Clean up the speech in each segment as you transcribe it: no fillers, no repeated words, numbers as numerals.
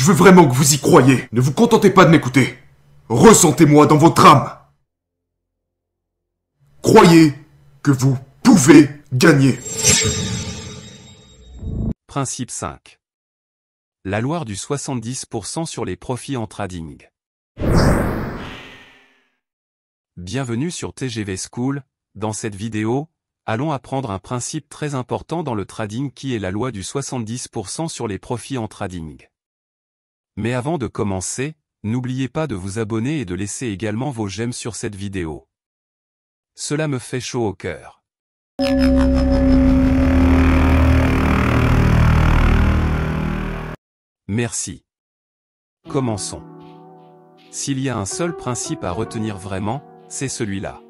veux vraiment que vous y croyiez. Ne vous contentez pas de m'écouter. Ressentez-moi dans votre âme. Croyez que vous pouvez gagner. Principe 5. La loi du 70% sur les profits en trading. Bienvenue sur TGV School. Dans cette vidéo, allons apprendre un principe très important dans le trading qui est la loi du 70% sur les profits en trading. Mais avant de commencer, n'oubliez pas de vous abonner et de laisser également vos j'aime sur cette vidéo. Cela me fait chaud au cœur. Merci. Commençons. S'il y a un seul principe à retenir vraiment, c'est celui-là.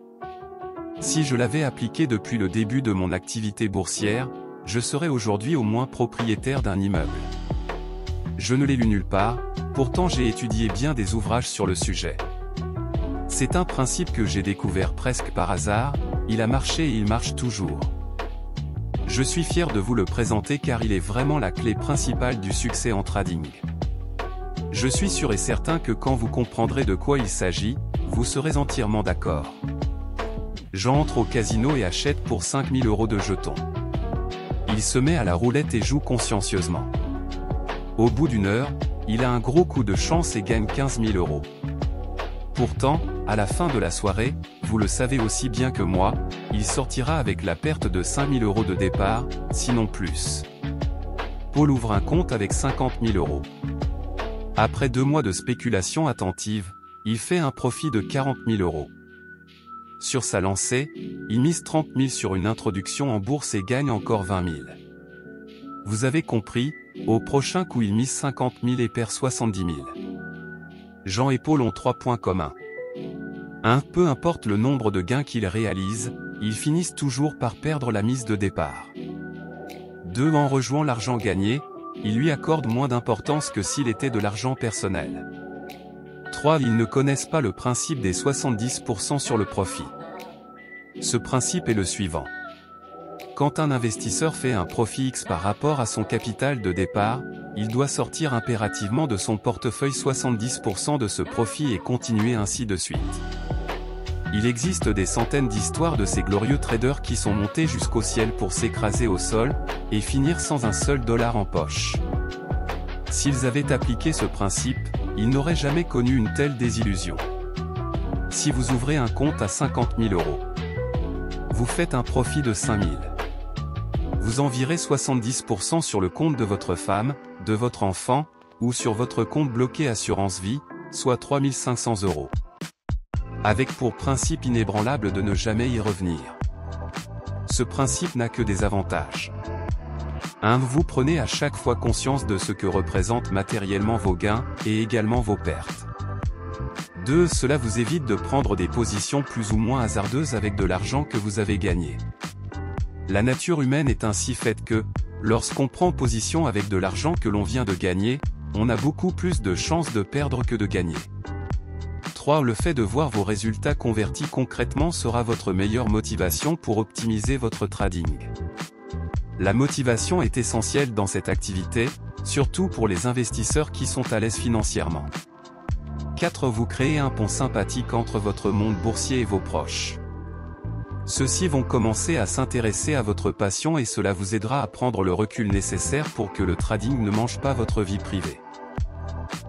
Si je l'avais appliqué depuis le début de mon activité boursière, je serais aujourd'hui au moins propriétaire d'un immeuble. Je ne l'ai lu nulle part, pourtant j'ai étudié bien des ouvrages sur le sujet. C'est un principe que j'ai découvert presque par hasard, il a marché et il marche toujours. Je suis fier de vous le présenter car il est vraiment la clé principale du succès en trading. Je suis sûr et certain que quand vous comprendrez de quoi il s'agit, vous serez entièrement d'accord. J'entre au casino et achète pour 5000 € de jetons. Il se met à la roulette et joue consciencieusement. Au bout d'une heure, il a un gros coup de chance et gagne 15 000 €. Pourtant, à la fin de la soirée, vous le savez aussi bien que moi, il sortira avec la perte de 5000 € de départ, sinon plus. Paul ouvre un compte avec 50 000 €. Après 2 mois de spéculation attentive, il fait un profit de 40 000 €. Sur sa lancée, il mise 30 000 sur une introduction en bourse et gagne encore 20 000. Vous avez compris, au prochain coup il mise 50 000 et perd 70 000. Jean et Paul ont 3 points communs. 1. Peu importe le nombre de gains qu'ils réalisent, ils finissent toujours par perdre la mise de départ. 2. En rejouant l'argent gagné, ils lui accordent moins d'importance que s'il était de l'argent personnel. 3. Ils ne connaissent pas le principe des 70% sur le profit. Ce principe est le suivant. Quand un investisseur fait un profit X par rapport à son capital de départ, il doit sortir impérativement de son portefeuille 70% de ce profit et continuer ainsi de suite. Il existe des centaines d'histoires de ces glorieux traders qui sont montés jusqu'au ciel pour s'écraser au sol, et finir sans un seul dollar en poche. S'ils avaient appliqué ce principe, ils n'auraient jamais connu une telle désillusion. Si vous ouvrez un compte à 50 000 €, vous faites un profit de 5 000. Vous en virez 70% sur le compte de votre femme, de votre enfant, ou sur votre compte bloqué assurance vie, soit 3 500 €. Avec pour principe inébranlable de ne jamais y revenir. Ce principe n'a que des avantages. 1. Vous prenez à chaque fois conscience de ce que représentent matériellement vos gains, et également vos pertes. 2. Cela vous évite de prendre des positions plus ou moins hasardeuses avec de l'argent que vous avez gagné. La nature humaine est ainsi faite que, lorsqu'on prend position avec de l'argent que l'on vient de gagner, on a beaucoup plus de chances de perdre que de gagner. 3. Le fait de voir vos résultats convertis concrètement sera votre meilleure motivation pour optimiser votre trading. La motivation est essentielle dans cette activité, surtout pour les investisseurs qui sont à l'aise financièrement. 4. Vous créez un pont sympathique entre votre monde boursier et vos proches. Ceux-ci vont commencer à s'intéresser à votre passion et cela vous aidera à prendre le recul nécessaire pour que le trading ne mange pas votre vie privée.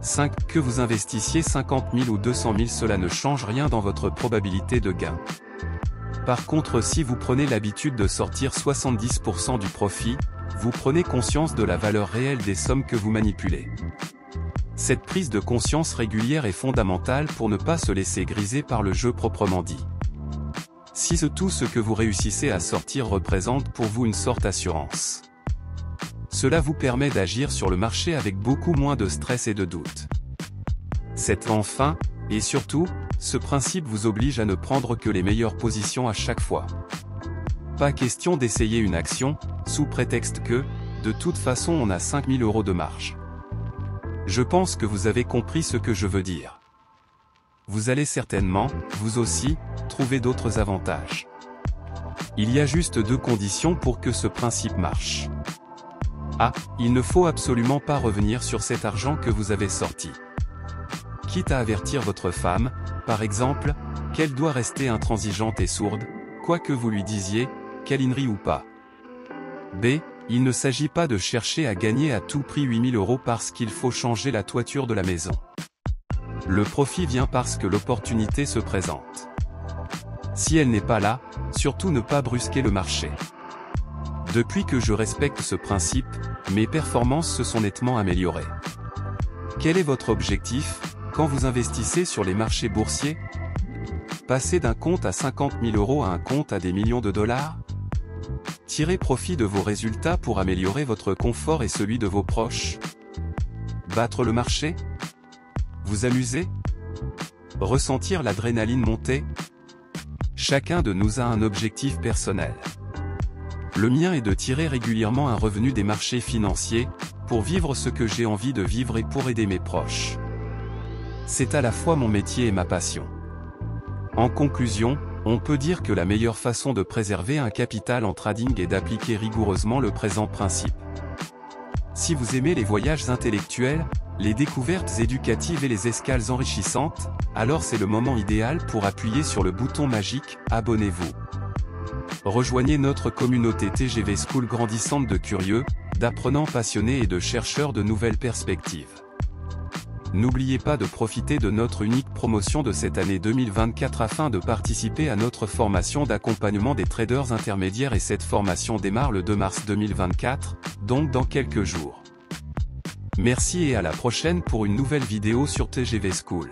5. Que vous investissiez 50 000 ou 200 000, cela ne change rien dans votre probabilité de gain. Par contre, si vous prenez l'habitude de sortir 70% du profit, vous prenez conscience de la valeur réelle des sommes que vous manipulez. Cette prise de conscience régulière est fondamentale pour ne pas se laisser griser par le jeu proprement dit. Si tout ce que vous réussissez à sortir représente pour vous une sorte d'assurance. Cela vous permet d'agir sur le marché avec beaucoup moins de stress et de doute. 7. Enfin, et surtout, ce principe vous oblige à ne prendre que les meilleures positions à chaque fois. Pas question d'essayer une action, sous prétexte que, de toute façon on a 5000 € de marge. Je pense que vous avez compris ce que je veux dire. Vous allez certainement, vous aussi, trouver d'autres avantages. Il y a juste 2 conditions pour que ce principe marche. Ah, il ne faut absolument pas revenir sur cet argent que vous avez sorti. Quitte à avertir votre femme, par exemple, qu'elle doit rester intransigeante et sourde, quoi que vous lui disiez, câlinerie ou pas. B. Il ne s'agit pas de chercher à gagner à tout prix 8 000 € parce qu'il faut changer la toiture de la maison. Le profit vient parce que l'opportunité se présente. Si elle n'est pas là, surtout ne pas brusquer le marché. Depuis que je respecte ce principe, mes performances se sont nettement améliorées. Quel est votre objectif, quand vous investissez sur les marchés boursiers? Passer d'un compte à 50 000 € à un compte à des millions de dollars? Tirez profit de vos résultats pour améliorer votre confort et celui de vos proches? Battre le marché? Vous amuser? Ressentir l'adrénaline monter? Chacun de nous a un objectif personnel. Le mien est de tirer régulièrement un revenu des marchés financiers, pour vivre ce que j'ai envie de vivre et pour aider mes proches. C'est à la fois mon métier et ma passion. En conclusion, on peut dire que la meilleure façon de préserver un capital en trading est d'appliquer rigoureusement le présent principe. Si vous aimez les voyages intellectuels, les découvertes éducatives et les escales enrichissantes, alors c'est le moment idéal pour appuyer sur le bouton magique « Abonnez-vous ». Rejoignez notre communauté TGV School grandissante de curieux, d'apprenants passionnés et de chercheurs de nouvelles perspectives. N'oubliez pas de profiter de notre unique promotion de cette année 2024 afin de participer à notre formation d'accompagnement des traders intermédiaires et cette formation démarre le 2 mars 2024, donc dans quelques jours. Merci et à la prochaine pour une nouvelle vidéo sur TGV School.